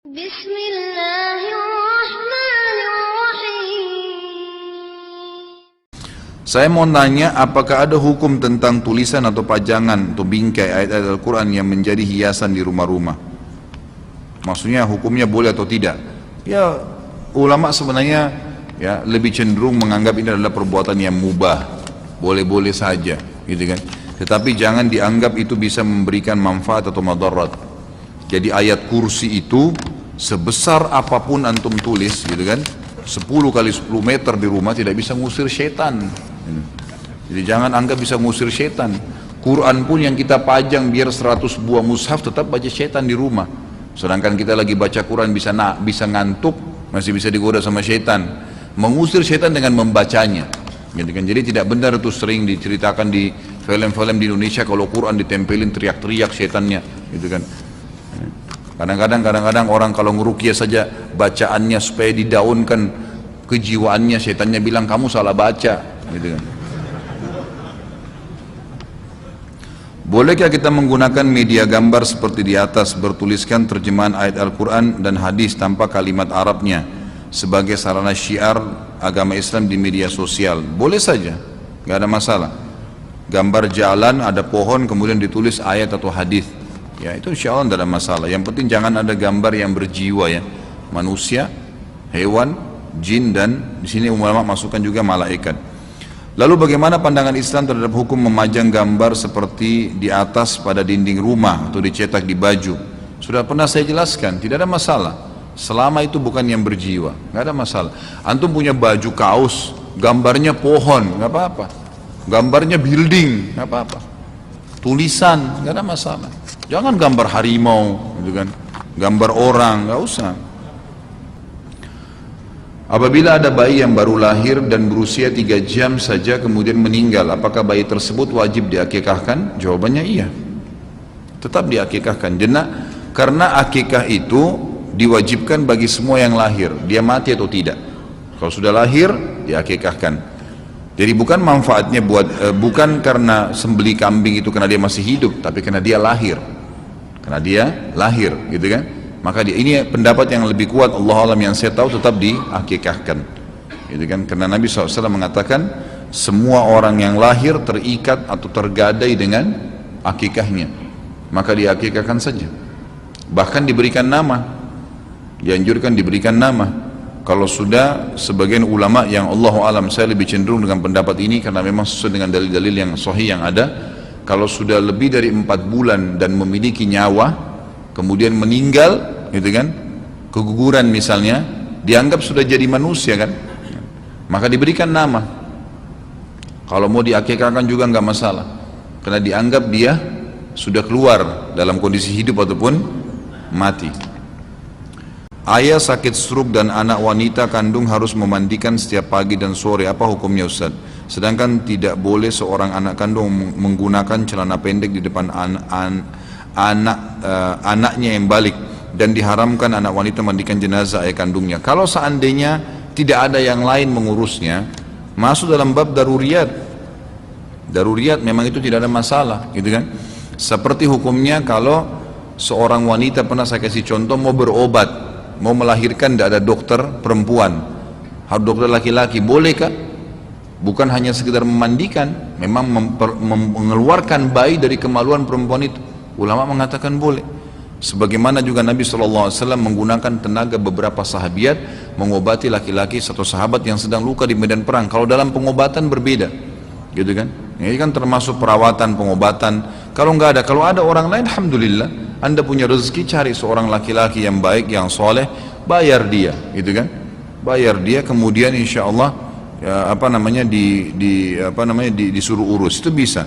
Bismillahirrahmanirrahim. Saya mau nanya, apakah ada hukum tentang tulisan atau pajangan atau bingkai ayat-ayat Al-Quran yang menjadi hiasan di rumah-rumah? Maksudnya hukumnya boleh atau tidak? Ya, ulama sebenarnya ya lebih cenderung menganggap ini adalah perbuatan yang mubah, boleh-boleh saja, gitu kan. Tetapi jangan dianggap itu bisa memberikan manfaat atau madarat. Jadi ayat kursi itu sebesar apapun antum tulis, gitu kan, 10 kali 10 meter di rumah tidak bisa ngusir setan. Jadi jangan anggap bisa ngusir setan. Quran pun yang kita pajang biar 100 buah mushaf tetap baca setan di rumah. Sedangkan kita lagi baca Quran bisa ngantuk, masih bisa digoda sama setan. Mengusir setan dengan membacanya, gitu kan. Jadi tidak benar itu sering diceritakan di film-film di Indonesia kalau Quran ditempelin teriak-teriak setannya, gitu kan. Kadang-kadang orang kalau ngeruqyah saja bacaannya supaya didaunkan kejiwaannya, setannya bilang kamu salah baca, gitu kan. Bolehkah kita menggunakan media gambar seperti di atas bertuliskan terjemahan ayat Al-Quran dan hadis tanpa kalimat Arabnya sebagai sarana syiar agama Islam di media sosial? Boleh saja, nggak ada masalah. Gambar jalan, ada pohon, kemudian ditulis ayat atau hadis, ya itu insya Allah tidak ada masalah. Yang penting jangan ada gambar yang berjiwa, ya, manusia, hewan, jin, dan di sini ulama masukkan juga malaikat. Lalu bagaimana pandangan Islam terhadap hukum memajang gambar seperti di atas pada dinding rumah atau dicetak di baju? Sudah pernah saya jelaskan, tidak ada masalah selama itu bukan yang berjiwa, nggak ada masalah. Antum punya baju kaos gambarnya pohon, nggak apa-apa. Gambarnya building, nggak apa-apa. Tulisan, nggak ada masalah. Jangan gambar harimau, gitu kan, gambar orang, nggak usah. Apabila ada bayi yang baru lahir dan berusia 3 jam saja kemudian meninggal, apakah bayi tersebut wajib diakikahkan? Jawabannya iya, tetap diakikahkan. Karena akikah itu diwajibkan bagi semua yang lahir, dia mati atau tidak. Kalau sudah lahir, diakikahkan. Jadi bukan manfaatnya bukan karena sembeli kambing itu karena dia masih hidup, tapi karena dia lahir. Karena dia lahir, gitu kan? Maka ini pendapat yang lebih kuat, Allah alam, yang saya tahu tetap diakikahkan, gitu kan? Karena Nabi SAW mengatakan semua orang yang lahir terikat atau tergadai dengan akikahnya, maka diakikahkan saja. Bahkan diberikan nama, dianjurkan diberikan nama. Kalau sudah, sebagian ulama yang Allah alam, saya lebih cenderung dengan pendapat ini karena memang sesuai dengan dalil-dalil yang sahih yang ada. Kalau sudah lebih dari 4 bulan dan memiliki nyawa kemudian meninggal, gitu kan, keguguran misalnya, dianggap sudah jadi manusia kan, maka diberikan nama. Kalau mau diakikahkan juga nggak masalah, karena dianggap dia sudah keluar dalam kondisi hidup ataupun mati. Ayah sakit stroke dan anak wanita kandung harus memandikan setiap pagi dan sore, apa hukumnya Ustaz? Sedangkan tidak boleh seorang anak kandung menggunakan celana pendek di depan anaknya yang balik, dan diharamkan anak wanita mandikan jenazah ayah kandungnya. Kalau seandainya tidak ada yang lain mengurusnya, masuk dalam bab daruriyat. Daruriyat memang itu tidak ada masalah, gitu kan. Seperti hukumnya kalau seorang wanita, pernah saya kasih contoh, mau berobat, mau melahirkan, tidak ada dokter perempuan, harus dokter laki-laki, bolehkah? Bukan hanya sekedar memandikan, memang mengeluarkan bayi dari kemaluan perempuan itu. Ulama mengatakan boleh. Sebagaimana juga Nabi SAW menggunakan tenaga beberapa sahabiat mengobati laki-laki satu sahabat yang sedang luka di medan perang. Kalau dalam pengobatan berbeda, gitu kan. Ini kan termasuk perawatan, pengobatan. Kalau nggak ada, kalau ada orang lain, alhamdulillah, Anda punya rezeki, cari seorang laki-laki yang baik, yang soleh, bayar dia, gitu kan. Bayar dia, kemudian insya Allah ya, disuruh urus, itu bisa.